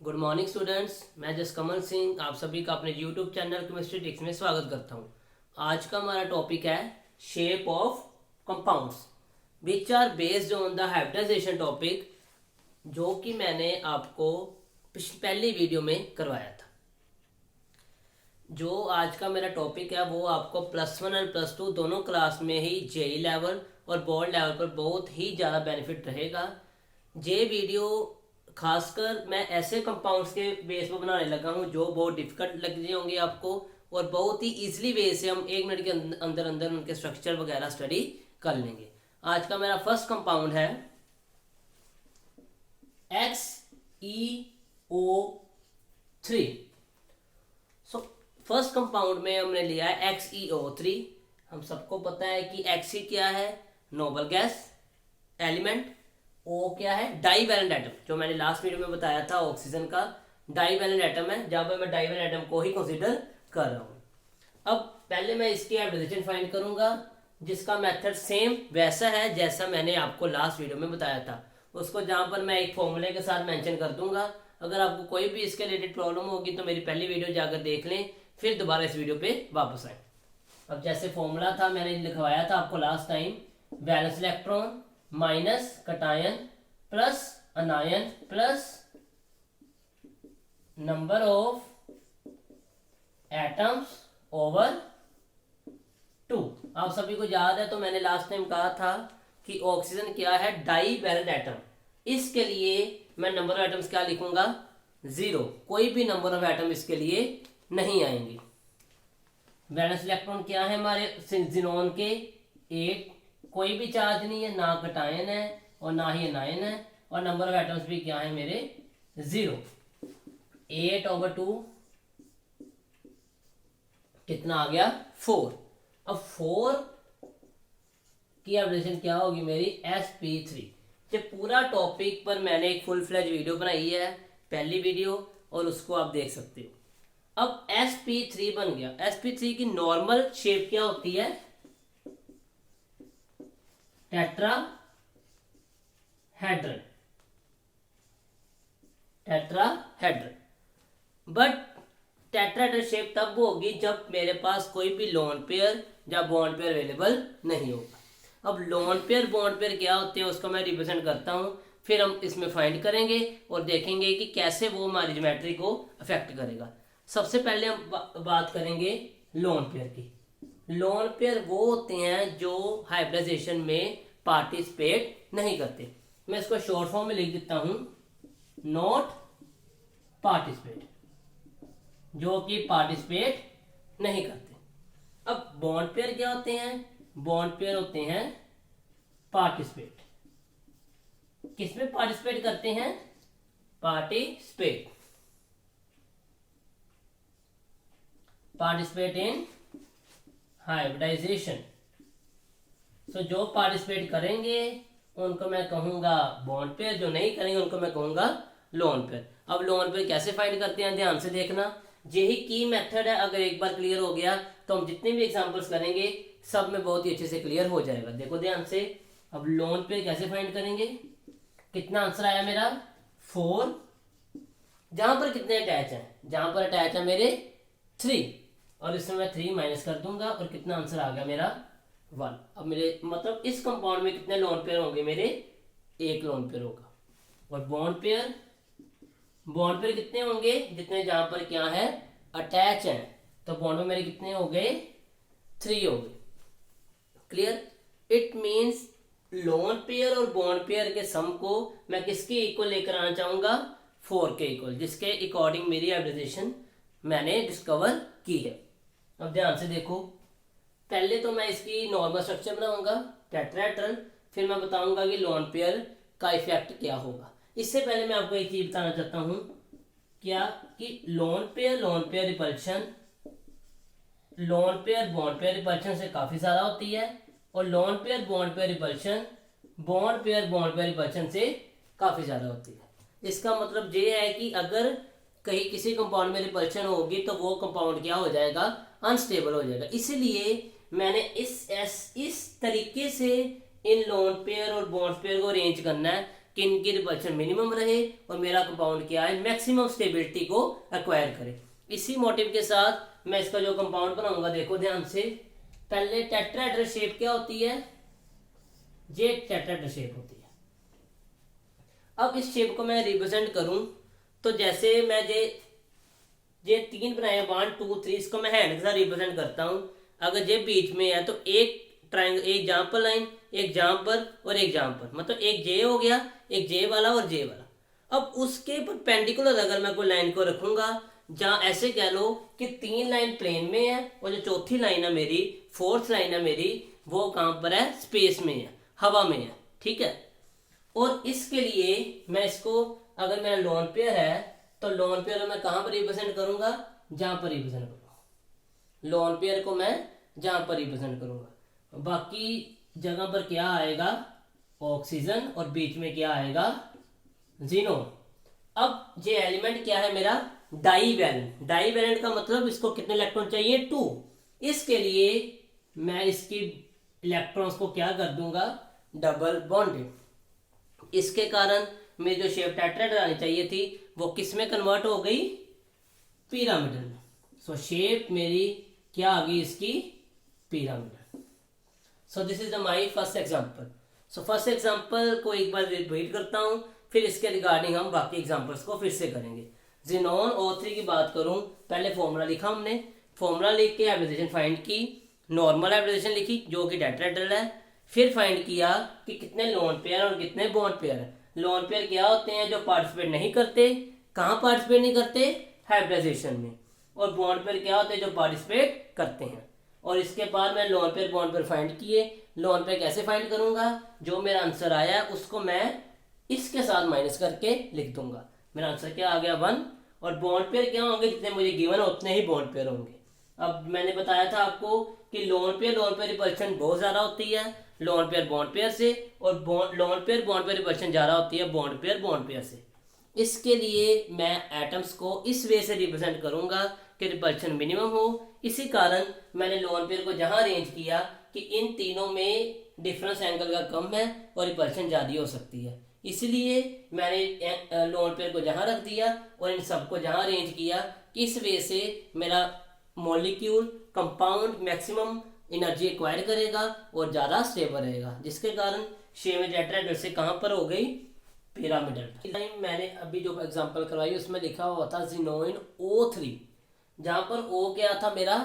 Good morning students, मैं जस कमल सिंह आप सभी का अपने यूट्यूब चैनल केमिस्ट्री टिक्स में स्वागत करता हूं। आज का हमारा टॉपिक है shape of compounds which are based on the hybridization topic, जो कि मैंने आपको पहली वीडियो में करवाया था। जो आज का मेरा टॉपिक है वो आपको +1 और +2 दोनों क्लास में ही जेई लेवल और बोर्ड लेवल पर बहुत ही ज़्यादा बेनिफिट रहेगा। ये वीडियो खासकर मैं ऐसे कंपाउंड्स के बेस पर बनाने लगा हूँ जो बहुत डिफिकल्ट लग रहे होंगे आपको, और बहुत ही इजीली वे से हम 1 मिनट के अंदर अंदर उनके स्ट्रक्चर वगैरह स्टडी कर लेंगे। आज का मेरा फर्स्ट कंपाउंड है XeO3। सो फर्स्ट कंपाउंड में हमने लिया है XeO3। हम सबको पता है कि Xe क्या है, नोबल गैस एलिमेंट। O क्या है, डाई वैलेंट एटम, जो मैंने लास्ट वीडियो में बताया था ऑक्सीजन का डाई वैलेंट एटम है, जहां पर मैं डाई वैलेंट एटम को ही कंसीडर कर रहा हूं। अब पहले मैं इसकी हाइब्रिडाइजेशन फाइंड करूंगा, जिसका मेथड सेम वैसा है जैसा मैंने आपको लास्ट वीडियो में बताया था। उसको जहां पर मैं एक फॉर्मूले के साथ मेंशन कर दूंगा। अगर आपको कोई भी इसके रिलेटेड प्रॉब्लम होगी तो मेरी पहली वीडियो जाकर देख लें, फिर दोबारा इस वीडियो पे वापस आए। अब जैसे फॉर्मूला था मैंने लिखवाया था आपको last time, valence electron minus cation plus अनायन plus number of atoms over 2। आप सभी को याद है तो मैंने लास्ट टाइम कहा था कि ऑक्सीजन क्या है, डाई वैलेंट एटम। इसके लिए मैं नंबर ऑफ एटम्स क्या लिखूंगा, 0। कोई भी नंबर ऑफ एटम इसके लिए नहीं आएंगे। वैलेंस इलेक्ट्रॉन क्या है हमारे जिनोन के, 8। कोई भी चार्ज नहीं है, ना कटायन है और ना ही अनायन है, और नंबर ऑफ एटम्स भी क्या है मेरे, 0। 8/2 कितना आ गया, 4। अब 4 की एब्रेशन क्या होगी मेरी, sp3। ये पूरा टॉपिक पर मैंने एक फुल फ्लेज वीडियो बनाई है, पहली वीडियो, और उसको आप देख सकते हो। अब sp3 बन गया। sp3 की नॉर्मल शेप क्या होती है, टेट्राहेड्रन। बट टेट्राहेड्रन शेप तब होगी जब मेरे पास कोई भी लोन पेयर या बॉन्ड पेयर अवेलेबल नहीं होगा। अब लोन पेयर बॉन्ड पेयर क्या होते हैं उसको मैं रिप्रेजेंट करता हूं, फिर हम इसमें फाइंड करेंगे और देखेंगे कि कैसे वो हमारी ज्योमेट्री को अफेक्ट करेगा। सबसे पहले हम बात करेंगे लोन पेयर की। लोन पेयर वो होते हैं जो हाइब्रिडाइजेशन में पार्टिसिपेट नहीं करते। मैं इसको शॉर्ट फॉर्म में लिख देता हूं, नॉट पार्टिसिपेट, जो कि पार्टिसिपेट नहीं करते। अब बॉन्ड पेयर क्या होते हैं, बॉन्ड पेयर होते हैं पार्टिसिपेट। किसमें पार्टिसिपेट करते हैं, पार्टिसिपेट इन हाइब्रिडाइजेशन। सो जो पार्टिसिपेट करेंगे उनको मैं कहूंगा बॉन्ड पेयर, जो नहीं करेंगे उनको मैं कहूंगा लोन पेयर। अब लोन पेयर कैसे फाइंड करते हैं ध्यान से देखना, यही की मेथड है। अगर एक बार क्लियर हो गया तो हम जितने भी एग्जांपल्स करेंगे सब में बहुत ही अच्छे से क्लियर हो जाएगा। देखो ध्यान से, अब लोन पेयर कैसे फाइंड करेंगे, कितना आंसर आया मेरा, 4। जहां पर कितने अटैच है, जहां पर अटैच है मेरे 3, और इसमें मैं 3 माइनस कर दूंगा और कितना आंसर आ गया मेरा, 1। अब मेरे मतलब इस कंपाउंड में कितने लोन पेयर होंगे मेरे, 1 लोन पेयर होगा। और बॉन्ड पेयर कितने होंगे, जितने जहां पर क्या है अटैच है, तो बॉन्ड में मेरे कितने हो गए, 3 हो गए। Clear, it means lone pair और बॉन्ड पेयर के सम को मैं किसके इक्वल लेकर आना चाहूंगा, 4 के इक्वल, जिसके अकॉर्डिंग मेरी हाइब्रिडाइजेशन मैंने डिस्कवर की है। अब ध्यान से देखो, पहले तो मैं इसकी नॉर्मल स्ट्रक्चर बनाऊंगा टेट्राहेड्रल, फिर मैं बताऊंगा कि लोन पेयर का इफेक्ट क्या होगा। इससे पहले मैं आपको एक चीज बताना चाहता हूं, क्या कि lone pair repulsion, lone pair bond pair repulsion से काफी ज्यादा होती है, और lone pair bond pair repulsion bond pair repulsion से काफी ज्यादा होती है। इसका मतलब ये है कि अगर कहीं किसी कंपाउंड में रिपल्शन होगी तो वो कंपाउंड क्या हो जाएगा, अनस्टेबल हो जाएगा। इसीलिए मैंने इस तरीके से इन लोन पेयर और बॉन्ड पेयर को अरेंज करना है किन की रिपल्शन मिनिमम रहे और मेरा कंपाउंड क्या है मैक्सिमम स्टेबिलिटी को एक्वायर करे। इसी मोटिव के साथ मैं इसका जो कंपाउंड बनाऊंगा, देखो ध्यान से, पहले टेट्राहेड्रल शेप क्या होती है, ये टेट्राहेड्रल शेप होती है। अब इस शेप को मैं रिप्रेजेंट करूं तो जैसे मैं ये तीन बनाए 1 2 3, इसको मैं हैंड के साथ रिप्रेजेंट करता हूं। अगर ये बीच में है तो एक ट्राइंगल, एक जंपर लाइन, एक जंपर और एक जंपर, मतलब एक जे हो गया, एक जे वाला और जे वाला। अब उसके परपेंडिकुलर अगर मैं कोई लाइन को रखूंगा, जहां ऐसे कह लो कि 3 लाइन प्लेन में है और जो चौथी लाइन है मेरी, फोर्थ लाइन है मेरी, वो कहां पर है, स्पेस में है, हवा में है, ठीक है। और इसके लिए मैं इसको, अगर मेरा लोन पेयर है तो लोन पेयर मैं कहां पर रिप्रेजेंट करूंगा, जहां पर रिप्रेजेंट करूंगा लोन पेयर को, मैं जहां पर रिप्रेजेंट करूंगा। बाकी जगह पर क्या आएगा, ऑक्सीजन, और बीच में क्या आएगा, जीनोन। अब ये एलिमेंट क्या है मेरा, डाईवैलेंट। डाईवैलेंट का मतलब इसको कितने इलेक्ट्रॉन चाहिए, 2। इसके लिए मैं इसकी इलेक्ट्रॉन्स को क्या कर दूंगा, डबल बॉन्डेड। इसके कारण मेरी जो शेप टेट्राहेड्रल आनी चाहिए थी वो किस में कन्वर्ट हो गई, पिरामिडल में। सो शेप मेरी क्या आ गई इसकी, pyramidal. So this is my first example. So first example को एक बार रिपीट करता हूं, फिर इसके रिगार्डिंग हम बाकी एग्जाम्पल्स को फिर से करेंगे। ज़ीनोन O3 की बात करूं, पहले फॉर्मूला लिखा हमने, फॉर्मूला लिख के हाइब्रिडाइजेशन फाइंड की, नॉर्मल हाइब्रिडाइजेशन लिखी जो कि टेट्राहेड्रल है, फिर फाइंड किया कि कितने लोन पेयर और कितने बॉन्ड पेयर है। लोन पेयर क्या होते हैं, जो पार्टिसिपेट नहीं करते, कहाँ पार्टिसिपेट नहीं करते, हाइब्रिडाइजेशन में। और बॉन्ड पेयर क्या होते हैं, जो पार्टिसिपेट करते हैं। और इसके बाद मैं lone pair bond pair find किए। लोन पेयर कैसे फाइंड करूंगा, जो मेरा आंसर आया उसको मैं इसके साथ माइनस करके लिख दूंगा। मेरा आंसर क्या आ गया, 1। और बॉन्ड पेयर क्या होंगे, जितने मुझे गिवन है उतने ही बॉन्ड पेयर होंगे। अब मैंने बताया था आपको कि लोन पेयर रिपल्शन बहुत ज्यादा होती है लोन पेयर बॉन्ड पेयर से, और lone pair bond pair repulsion ज्यादा होती है बॉन्ड पेयर से। इसके लिए मैं एटम्स को इस वे से रिप्रेजेंट करूंगा कि रिपल्शन मिनिमम हो। इसी कारण मैंने लोन पेयर को जहां अरेंज किया कि इन तीनों में डिफरेंस एंगल का कम है और रिपल्शन ज्यादा हो सकती है, इसलिए मैंने लोन पेयर को जहां रख दिया और इन सबको जहां अरेंज किया। इस वे से मेरा molecule compound maximum energy acquire करेगा और ज्यादा स्टेबल रहेगा, जिसके कारण शेप टेट्राहेड्रल से कहां पर हो गई, पिरामिडल। मैंने अभी जो एग्जांपल करवाई उसमें लिखा हुआ था ज़ीनोन O3, जहां पर O क्या था मेरा,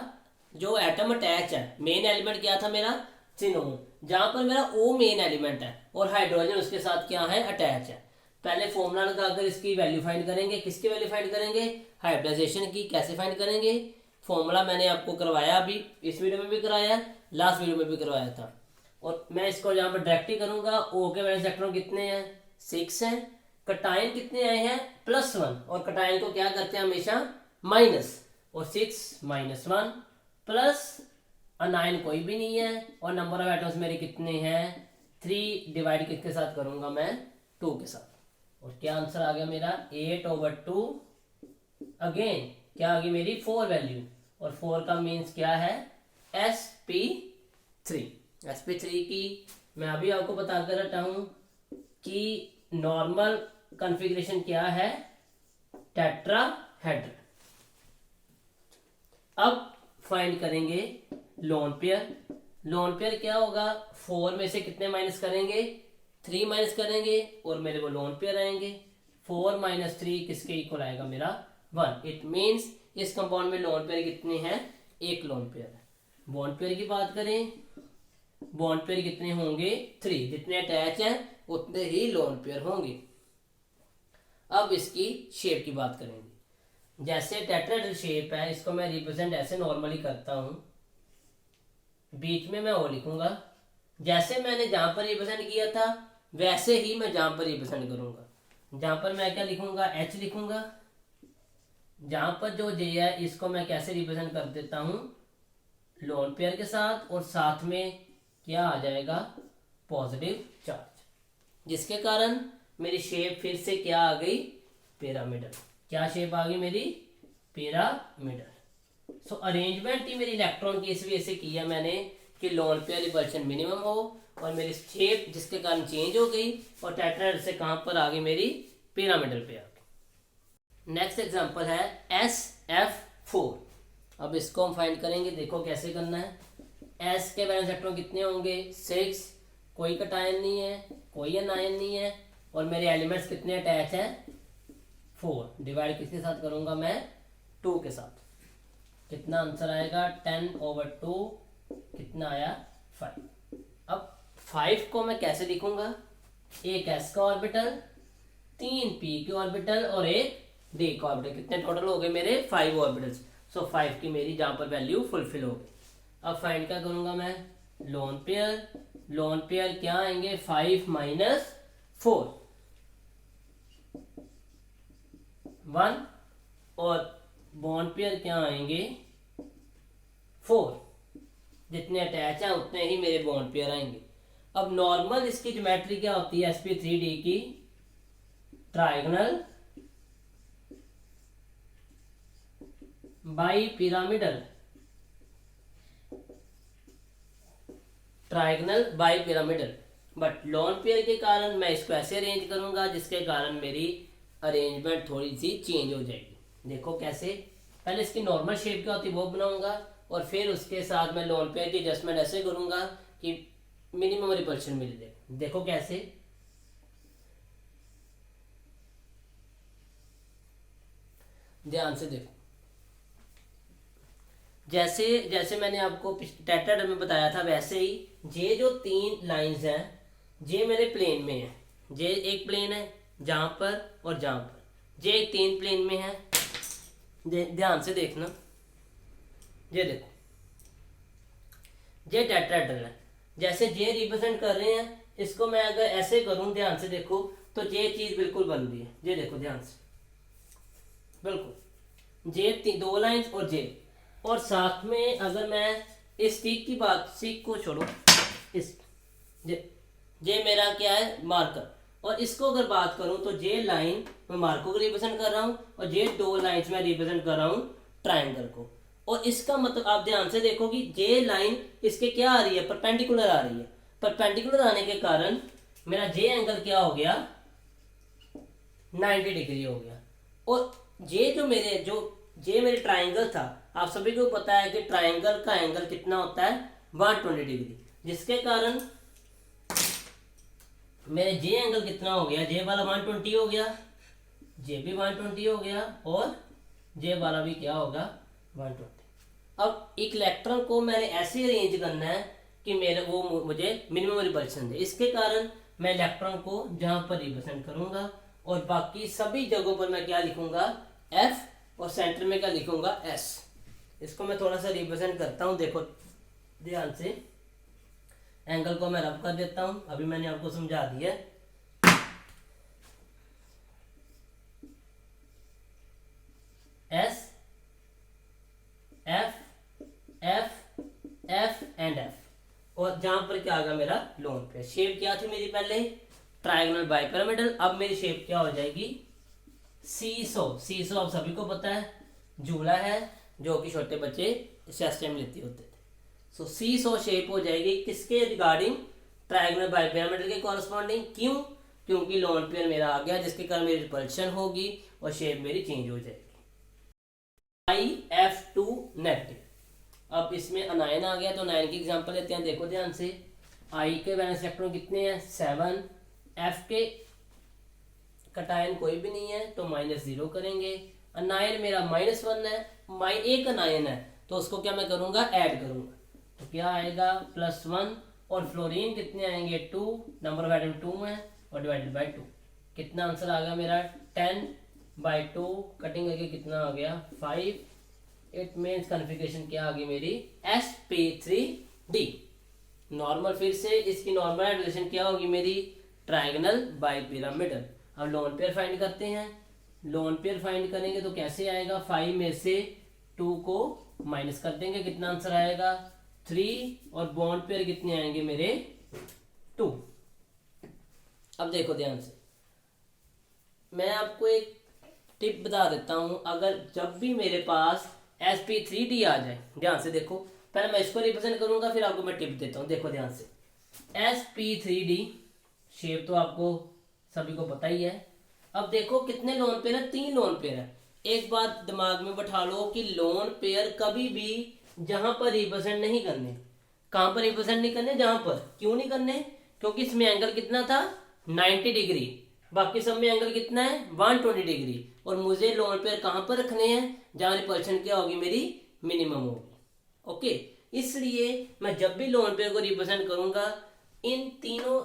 जो एटम अटैच है, मेन एलिमेंट क्या था मेरा, ज़ीनोन, जहां पर मेरा O मेन एलिमेंट है और हाइड्रोजन उसके साथ क्या है, अटैच है। पहले फॉर्मूला लगाकर इसकी वैल्यू फाइंड करेंगे, किसकी वैल्यू फाइंड करेंगे, हाइब्रिडाइजेशन की। कैसे फाइंड करेंगे, फॉर्मूला मैंने आपको करवाया, अभी इस वीडियो में भी कराया, लास्ट वीडियो में भी करवाया था। और मैं इसको यहाँ पर डायरेक्ट ही करूंगा। O के वैलेंस इलेक्ट्रॉन कितने हैं, 6 हैं। कटायन कितने आए हैं, +1, और कटायन को क्या करते हैं हमेशा, माइनस, और 6 - 1 प्लस अनायन कोई भी नहीं है। और नंबर ऑफ एटम्स मेरे कितने हैं, 3 डिवाइड किसके साथ करूंगा मैं, 2 के साथ। और क्या आंसर आ गया मेरा, 8/2। अगेन क्या आ गई मेरी, 4 वैल्यू, और 4 का मीन्स क्या है, sp3। sp3 की मैं अभी आपको बताकर हटा हूं कि नॉर्मल कॉन्फ़िगरेशन क्या है, टेट्राहेड्रल। अब फाइंड करेंगे लोन पेयर। लोन पेयर क्या होगा, 4 में से कितने माइनस करेंगे, 3 माइनस करेंगे और मेरे को लोन पेयर आएंगे। 4 - 3 किसके इक्वल आएगा मेरा, 1। इट मीन्स इस कंपाउंड में लोन पेयर कितने हैं, 1 लोन पेयर है। बॉन्ड पेयर की बात करें, बॉन्ड पेयर कितने होंगे, 3। जितने अटैच हैं उतने ही लोन पेयर होंगे। अब इसकी शेप की बात करेंगे। जैसे टेट्राहेड्रल शेप है, इसको मैं रिप्रेजेंट ऐसे नॉर्मली करता हूं, बीच में मैं O लिखूंगा। जैसे मैंने जहां पर रिप्रेजेंट किया था वैसे ही मैं जहां पर रिप्रेजेंट करूंगा। जहां पर मैं क्या लिखूंगा, H लिखूंगा। जहां पर जो J है इसको मैं कैसे रिप्रेजेंट कर देता हूं, लोन पेयर के साथ, और साथ में क्या आ जाएगा, पॉजिटिव चार्ज, जिसके कारण मेरी शेप फिर से क्या आ गई, पिरामिडल। क्या शेप आ गई मेरी, पिरामिडल। सो अरेंजमेंट ही मेरी इलेक्ट्रॉन की इस वजह से किया मैंने कि लोन पेयर रिपल्शन मिनिमम हो और मेरी शेप जिसके कारण चेंज हो गई और टेट्राहेड्रल से कहाँ पर आ गई, मेरी पिरामिडल पे आ गई। नेक्स्ट एग्जांपल है SF4। अब इसको हम फाइंड करेंगे, देखो कैसे करना है। S के वैलेंस इलेक्ट्रॉन कितने होंगे, 6, कोई कटायन नहीं है, कोई अनायन नहीं है, और मेरे एलिमेंट्स कितने अटैच हैं, 4। डिवाइड किसके साथ करूंगा मैं, 2 के साथ। कितना आंसर आएगा, 10/2, कितना आया, 5। अब 5 को मैं कैसे लिखूंगा, एक S का ऑर्बिटल, 3 P के ऑर्बिटल और एक D का ऑर्बिटल। कितने टोटल हो गए मेरे, 5 ऑर्बिटल्स। सो 5 की मेरी जहां पर वैल्यू फुलफिल हो गई। अब फाइंड क्या करूंगा मैं, लोन पेयर। लोन पेयर क्या आएंगे, 5 - 4, 1, और बॉन्ड पेयर क्या आएंगे, 4। जितने अटैच हैं उतने ही मेरे बॉन्ड पेयर आएंगे। अब नॉर्मल इसकी ज्योमेट्री क्या होती है sp3d की, trigonal bi pyramidal, trigonal bi pyramidal. But lone pair के कारण मैं इसको ऐसे अरेंज करूंगा जिसके कारण मेरी अरेंजमेंट थोड़ी सी चेंज हो जाएगी। देखो कैसे, पहले इसकी नॉर्मल शेप क्या होती है वो बनाऊंगा और फिर उसके साथ मैं लोन पेयर की एडजस्टमेंट ऐसे करूंगा कि मिनिमम रिपल्शन मिल जाए। देखो कैसे, ध्यान से देखो। जैसे जैसे मैंने आपको टेट्राहेड्रल में बताया था वैसे ही ये जो 3 लाइंस हैं ये मेरे प्लेन में है। ये एक प्लेन है जहां पर और जहां पर, ये एक 3 प्लेन में है। ध्यान से देखना, ये देखो ये टेट्राहेड्रल है। जैसे ये रिप्रेजेंट कर रहे हैं, इसको मैं अगर ऐसे करूं, ध्यान से देखो, तो ये चीज बिल्कुल बन रही है। ये देखो ध्यान से, बिल्कुल ये 2 लाइंस और ये, और साथ में अगर मैं इस स्टिक की बात, स्टिक को छोड़ो, इस ये मेरा क्या है, मार्कर, और इसको अगर बात करूं तो ये लाइन मैं मार्कर को रिप्रेजेंट कर रहा हूं और ये 2 लाइंस में रिप्रेजेंट कर रहा हूं ट्राइंगल को। और इसका मतलब आप ध्यान से देखो कि ये लाइन इसके क्या आ रही है, परपेंडिकुलर आ रही है। परपेंडिकुलर आने के कारण मेरा जे एंगल क्या हो गया, 90 डिग्री हो गया। और ये मेरे ट्राइंगल था, आप सभी को पता है कि ट्राइंगल का एंगल कितना होता है, 120 डिग्री, जिसके कारण मेरे जे एंगल कितना हो गया, जे वाला 120 हो गया, जे भी 120 हो गया, और जे वाला भी क्या होगा, 120। अब एक इलेक्ट्रॉन को मैंने ऐसे अरेंज करना है कि मुझे मिनिमम रिपल्शन दे। इसके कारण मैं इलेक्ट्रॉन को जहां पर रिप्रेजेंट करूंगा और बाकी सभी जगहों पर मैं क्या लिखूंगा, F, और सेंटर में क्या लिखूंगा, S। इसको मैं थोड़ा सा रिप्रेजेंट करता हूं, देखो ध्यान से। एंगल को मैं रब कर देता हूं, अभी मैंने आपको समझा दिया। S, F, F, F and F, और जहां पर क्या आ गया मेरा लोन पेयर। शेप क्या थी मेरी पहले, ट्राइगोनल बाइपिरामिडल। अब मेरी शेप क्या हो जाएगी, सीसो। सीसो आप सभी को पता है झूला है जो कि छोटे बच्चे चेस्ट में लेते होते थे। सो सीसो शेप हो जाएगी किसके रिगार्डिंग, ट्राइगोनल बाइपिरामिडल के कॉरस्पॉन्डिंग। क्यों, क्योंकि लोन पेयर मेरा आ गया जिसके कारण मेरी रिपल्शन होगी और शेप मेरी चेंज हो जाएगी। IF2 negative. अब इसमें अनायन आ गया तो अनायन की एग्जांपल लेते हैं, देखो ध्यान से। I के वैलेंस इलेक्ट्रॉन कितने हैं, 7। F के कटायन कोई भी नहीं है तो -0 करेंगे। अनायन मेरा -1 है, एक अनायन है तो उसको क्या मैं करूंगा, ऐड करूंगा, तो क्या आएगा, +1। और फ्लोरीन कितने आएंगे, 2, नंबर ऑफ एटम 2 है और डिवाइडेड बाय 2। कितना आंसर आ गया मेरा, 10/2, कटिंग करके कितना आ गया, 5। इट मीन्स कॉन्फ़िगरेशन क्या आ गई मेरी, sp3d। नॉर्मल, फिर से इसकी नॉर्मल रिलेशन क्या होगी मेरी, ट्राइगोनल बाइपिरामिडल। अब लोन पेयर फाइंड करते हैं। लोन पेयर फाइंड करेंगे तो कैसे आएगा, 5 में से 2 को माइनस कर देंगे, कितना आंसर आएगा, 3। और बॉन्ड पेयर कितने आएंगे मेरे, 2। अब देखो ध्यान से, मैं आपको एक टिप बता देता हूं। अगर जब भी मेरे पास sp3d आ जाए, ध्यान से देखो, पहले मैं इसको रिप्रेजेंट करूंगा, फिर आपको मैं टिप देता हूँ। देखो ध्यान से, sp3d शेप तो आपको सभी को पता ही है। अब देखो कितने लोन पेयर है, 3 लोन पेयर है। एक बात दिमाग में बैठा लो कि लोन पेयर कभी भी जहां पर रिप्रेजेंट नहीं करने। कहां पर रिप्रेजेंट नहीं करने, जहां पर। क्यों नहीं करने? क्योंकि इसमें एंगल कितना था, 90 डिग्री, बाकी सब में एंगल कितना है, 120 डिग्री। और मुझे लोन पेयर कहां पर रखने हैं, जहां रिपल्शन क्या होगी, मेरी मिनिमम होगी। ओके, इसलिए मैं जब भी लोन पेयर को रिप्रेजेंट करूंगा इन तीनों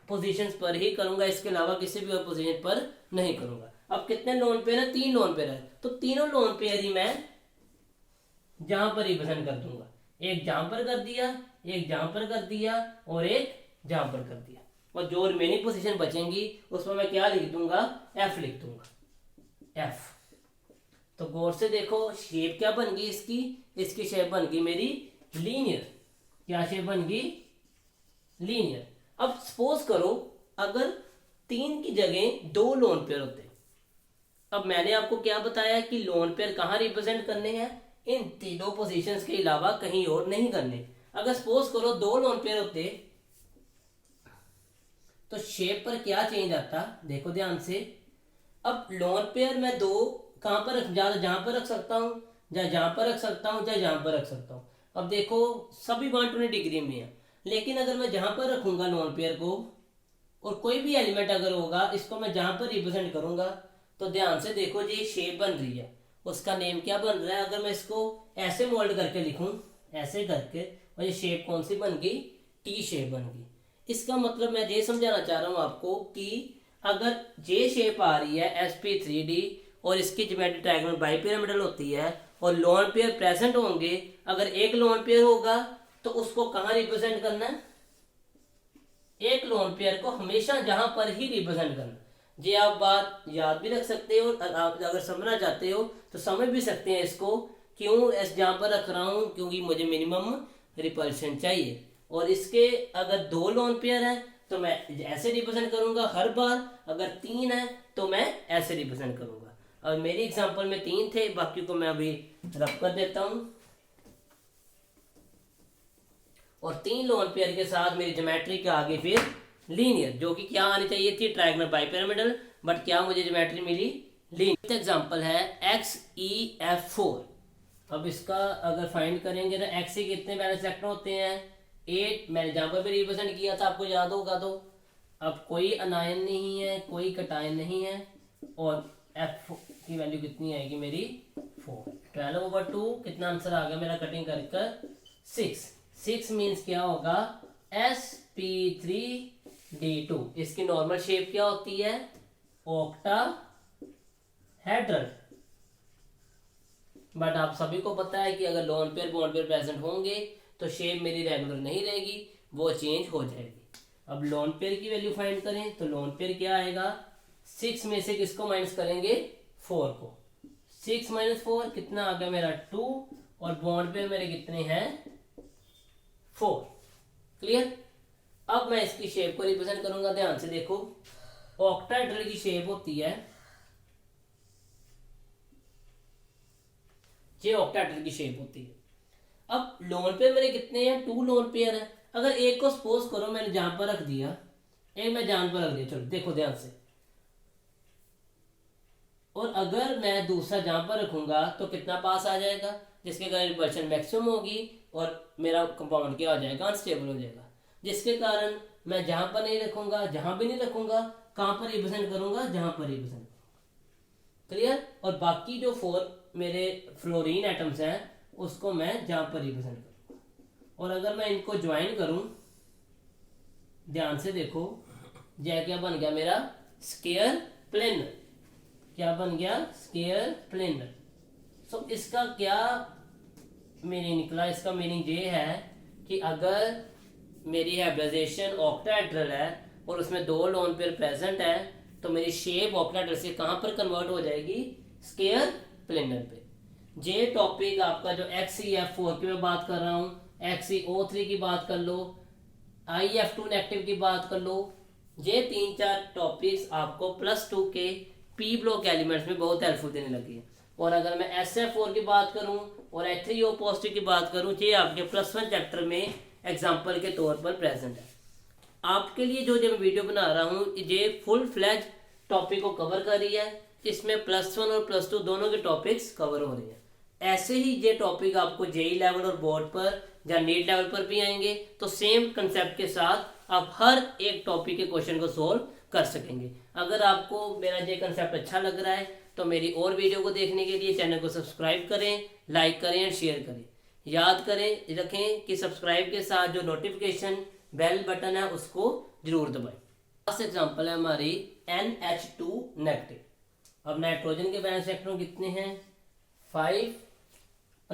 पोजीशंस पर ही करूंगा, इसके अलावा किसी भी और पोजीशन पर नहीं करूंगा। अब कितने लोन पेयर है, 3 लोन पेयर है, तो तीनों लोन पेयर ही मैं जहां पर रिप्रेजेंट कर दूंगा। एक जहां पर कर दिया, एक जहां पर कर दिया, और एक जहां पर कर दिया। और जो रिमेनिंग पोजीशन बचेंगी उसमें मैं क्या लिख दूंगा, एफ लिख दूंगा, एफ। तो गौर से देखो, शेप क्या बन गई इसकी, इसकी शेप बन गई मेरी लीनियर। क्या शेप बन गई, लीनियर। अब सपोज करो अगर 3 की जगह 2 लोन पेयर होते। अब मैंने आपको क्या बताया कि लोन पेयर कहाँ रिप्रेजेंट करने हैं, इन तीनों पोजीशंस के अलावा कहीं और नहीं करने। अगर सपोज करो 2 लोन पेयर होते तो शेप पर क्या चेंज आता, देखो ध्यान से। अब लोन पेयर मैं 2 कहां पर रख, जहां पर रख सकता हूं, जहां पर रख सकता हूं, जहां पर रख सकता हूं। अब देखो सभी 120 डिग्री में है, लेकिन अगर मैं जहां पर रखूंगा लोन पेयर को, और कोई भी एलिमेंट अगर होगा इसको मैं जहां पर रिप्रेजेंट करूंगा, तो ध्यान से देखो ये शेप बन रही है, उसका नेम क्या बन रहा है। अगर मैं इसको ऐसे मोल्ड करके लिखूं, ऐसे करके, और ये शेप कौन सी बन गई, टी शेप बन गई। इसका मतलब मैं ये समझाना चाह रहा हूं आपको कि अगर ये शेप आ रही है sp3d और इसकी ज्योमेट्री ट्रायंगल बाइपिरामिडल होती है और लोन पेयर प्रेजेंट होंगे, अगर एक लोन पेयर होगा तो उसको कहां रिप्रेजेंट करना है, एक लोन पेयर को हमेशा जहां पर ही रिप्रेजेंट करना। ये आप बात याद भी रख सकते हो, और आप अगर समझना चाहते हो तो समझ भी सकते हैं इसको, क्यों जहां पर रख रहा हूं, क्योंकि मुझे मिनिमम रिपल्शन चाहिए। और इसके अगर 2 लोन पेयर है तो मैं ऐसे रिप्रेजेंट करूंगा हर बार, अगर 3 है तो मैं ऐसे रिप्रेजेंट करूंगा। और मेरी एग्जांपल में 3 थे, बाकी को मैं अभी रब कर देता हूं। और 3 लोन पेयर के साथ मेरी ज्योमेट्री के आगे फिर लीनियर, जो कि क्या आनी चाहिए थी, ट्रायंगल बाइपिरामिडल, बट क्या मुझे ज्योमेट्री मिली, लीनियर। एग्जांपल है XEF4। अब इसका अगर फाइंड करेंगे तो एक्स के कितने बैलेंस सेक्टर होते हैं, 8। मैंने जहां पर भी रिप्रेजेंट किया था, आपको याद होगा। तो अब कोई अनायन नहीं है, कोई कटायन नहीं है, और एफ की वैल्यू कितनी आएगी मेरी, 4। 12/2 कितना आंसर आ गया मेरा कटिंग कर 6 मीन्स क्या होगा, sp3d2। इसकी नॉर्मल शेप क्या होती है, ऑक्टाहेड्रल। बट आप सभी को पता है कि अगर lone pair bond pair present होंगे तो शेप मेरी रेगुलर नहीं रहेगी, वो चेंज हो जाएगी। अब लोन पेयर की वैल्यू फाइंड करें तो लोन पेयर क्या आएगा, 6 में से किसको माइनस करेंगे, 4 को। 6 - 4 कितना आ गया मेरा, 2। और बॉन्ड पेयर मेरे कितने हैं, 4। क्लियर। अब मैं इसकी शेप को रिप्रेजेंट करूंगा, ध्यान से देखो। ऑक्टाहेड्रल की शेप होती है, ये ऑक्टाहेड्रल की शेप होती है। अब लोन पेयर मेरे कितने हैं, 2 लोन पेयर है। अगर एक को सपोज करो मैंने जहां पर रख दिया, एक मैं जहां पर रख दिया, चलो देखो ध्यान से। और अगर मैं दूसरा जहां पर रखूंगा तो कितना पास आ जाएगा, जिसके कारण रिपल्शन मैक्सिमम होगी और मेरा कंपाउंड क्या हो जाएगा, अनस्टेबल हो जाएगा। जिसके कारण मैं जहां पर नहीं रखूंगा, जहां भी नहीं रखूंगा, कहां पर रिप्रेजेंट करूंगा, जहां पर रिप्रेजेंट करूंगा। क्लियर। और बाकी जो 4 मेरे फ्लोरीन एटम्स हैं उसको मैं जहां पर रिप्रेजेंट करूंगा। और अगर मैं इनको ज्वाइन करूं, ध्यान से देखो, यह क्या बन गया मेरा, स्केयर प्लेनर। क्या बन गया, स्केयर प्लेनर। सो इसका क्या मीनिंग निकला, इसका मीनिंग ये है कि अगर मेरी हाइब्रिडाइजेशन ऑक्टाहेड्रल है और उसमें 2 लोन पेयर प्रेजेंट है तो मेरी शेप ऑक्टाहेड्रल से कहां पर कन्वर्ट हो जाएगी, स्केयर प्लेनर पे। ये टॉपिक आपका जो XEF4 की मैं बात कर रहा हूं, XeO3 की बात कर लो, IF2 नेगेटिव की बात कर लो, ये 3-4 टॉपिक्स आपको +2 के पी ब्लॉक एलिमेंट्स में बहुत हेल्पफुल देने लगी है। और अगर मैं SF4 की बात करूं और H3O पॉजिटिव की बात करूं, ये आपके +1 चैप्टर में एग्जाम्पल के तौर पर प्रेजेंट है। आपके लिए जो मैं वीडियो बना रहा हूं ये फुल फ्लैज टॉपिक को कवर कर रही है। इसमें +1 और +2 दोनों के टॉपिक्स कवर हो रहे हैं। ऐसे ही ये टॉपिक आपको JEE लेवल और बोर्ड पर या नीट लेवल पर भी आएंगे, तो सेम कंसेप्ट के साथ आप हर एक टॉपिक के क्वेश्चन को सोल्व कर सकेंगे। अगर आपको मेरा ये कंसेप्ट अच्छा लग रहा है तो मेरी और वीडियो को देखने के लिए चैनल को सब्सक्राइब करें, लाइक करें और शेयर करें। याद करें रखें कि सब्सक्राइब के साथ जो नोटिफिकेशन बेल बटन है उसको जरूर दबाएं। फर्स्ट एग्जांपल है हमारी NH2 नेगेटिव। अब नाइट्रोजन के बैलेंस इलेक्ट्रॉन कितने हैं? 5 +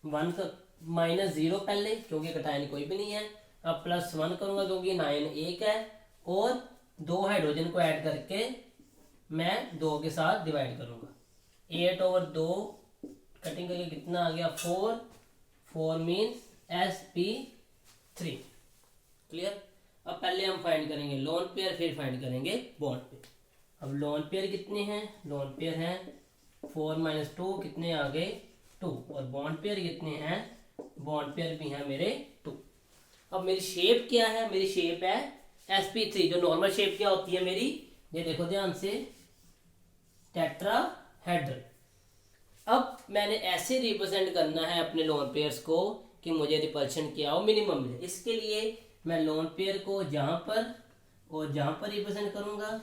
1 का -0 पहले, क्योंकि कटायन कोई भी नहीं है। अब +1 करूंगा क्योंकि 9 1 है, और 2 हाइड्रोजन को ऐड करके मैं 2 के साथ डिवाइड करूंगा। 8/2 कटिंग करके कितना आ गया? 4 मीन्स sp3। क्लियर? अब पहले हम फाइंड करेंगे लोन पेयर, फिर फाइंड करेंगे बॉन्ड पेयर। अब लोन पेयर कितने हैं? लोन पेयर हैं 4 - 2 कितने आ गए? 2। और बॉन्ड पेयर कितने हैं? बॉन्ड पेयर भी हैं मेरे 2। अब मेरी शेप क्या है? मेरी शेप है sp3। जो नॉर्मल शेप क्या होती है मेरी, ये देखो ध्यान से, टेट्राहेड्रल। अब मैंने ऐसे रिप्रेजेंट करना है अपने लोन पेयर्स को कि मुझे रिपल्शन क्या हो, मिनिमम मिले। इसके लिए मैं लोन पेयर को जहां पर और जहां पर रिप्रेजेंट करूंगा,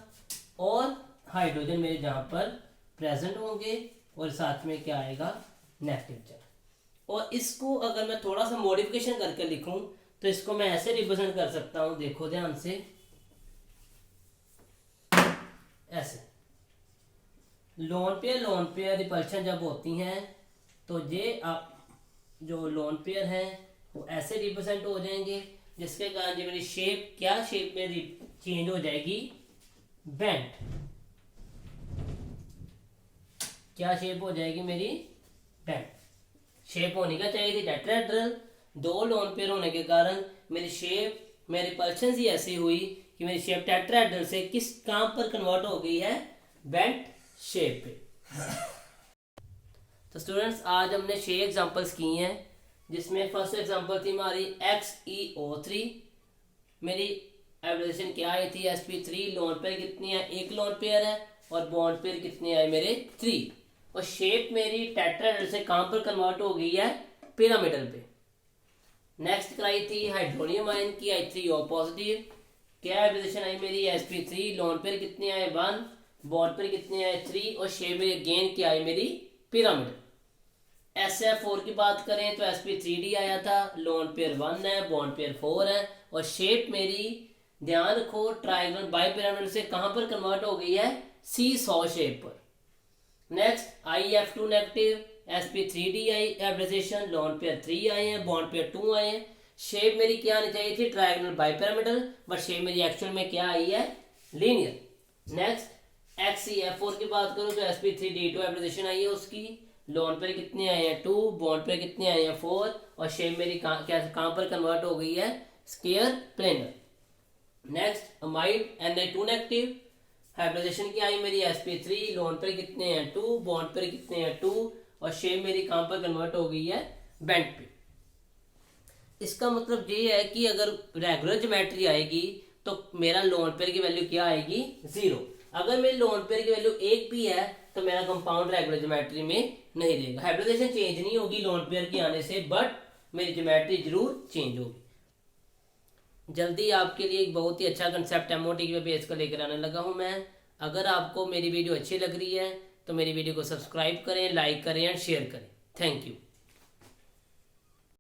और हाइड्रोजन मेरे जहां पर प्रेजेंट होंगे, और साथ में क्या आएगा? Negative charge. और इसको अगर मैं थोड़ा सा मॉडिफिकेशन करके लिखूं तो इसको मैं ऐसे रिप्रेजेंट कर सकता हूं, देखो ध्यान से, ऐसे। लोन पेयर रिपल्शन जब होती हैं तो ये आप जो लोन पेयर हैं वो ऐसे रिप्रेजेंट हो जाएंगे, जिसके कारण जो मेरी शेप, क्या शेप मेरी चेंज हो जाएगी? बेंट। क्या शेप हो जाएगी मेरी? बेंट। शेप होनी का चाहिए थी टेट्राहेड्रल, 2 लोन पेयर होने के कारण मेरी शेप, मेरी रिपल्शन ही ऐसी हुई कि मेरी शेप टेट्राहेड्रल से किस काम पर कन्वर्ट हो गई है? बेंट शेप पे। तो स्टूडेंट्स आज हमने 6 एग्जांपल्स की हैं, जिसमें फर्स्ट एग्जांपल थी हमारी XeO3। मेरी एब्रेविएशन क्या आई थी? sp3। लोन पेयर कितनी है? 1 लोन पेयर है, और बॉन्ड पेयर कितने आए मेरे? 3। और शेप मेरी टेट्राहेड्रल से कहां पर कन्वर्ट हो गई है? पिरामिडल पे। नेक्स्ट कराई थी हाइड्रोनियम आयन की H3O पॉजिटिव। क्या एब्रेविएशन आई मेरी? sp3। लोन पेयर कितने आए? 1। बॉन्ड पेयर कितने आए? 3। और शेप मेरी अगेन क्या आई मेरी? पिरामिडल। SF4 की बात करें तो sp3d आया था, लोन पेयर 1 है, बॉन्ड पेयर 4 है, और शेप मेरी ध्यान रखो ट्रायंगल बाइपिरामिडल से कहां पर कन्वर्ट हो गई है? सीसॉ शेप पर। नेक्स्ट IF2 नेगेटिव, sp3d आई एब्रेविएशन, लोन पेयर 3 आए हैं, बॉन्ड पेयर 2 आए हैं। शेप मेरी क्या आनी चाहिए थी? ट्रायंगल बाइपिरामिडल, बट शेप मेरी एक्चुअल में क्या आई है? लीनियर। नेक्स्ट XeF4 की बात करूं तो sp3d2 एब्रेविएशन आई है उसकी, लोन पेयर कितने आए हैं? 2। बॉन्ड पेयर कितने आए हैं? 4। और शेप मेरी कहां पर कन्वर्ट हो गई है? Square planar. Next amide Na2 negative, hybridization की आई मेरी sp3। लोन पेयर कितने हैं? 2। बॉन्ड पेयर कितने हैं? 2। और शेप मेरी कहां पर कन्वर्ट हो गई है? बेंट पे। इसका मतलब ये है कि अगर रेगुलर ज्योमेट्री आएगी तो मेरा लोन पेयर की वैल्यू क्या आएगी? 0। अगर मेरी लोन पेयर की वैल्यू 1 भी है तो मेरा कंपाउंड रेगुलर ज्योमेट्री में नहीं रहेगा। हाइब्रिडाइजेशन चेंज नहीं होगी लोन पेयर के आने से, बट मेरी ज्योमेट्री जरूर चेंज होगी। जल्दी आपके लिए एक बहुत ही अच्छा कंसेप्ट MOT के बेस का लेकर आने लगा हूं मैं। अगर आपको मेरी वीडियो अच्छी लग रही है तो मेरी वीडियो को सब्सक्राइब करें, लाइक करें एंड शेयर करें। Thank you.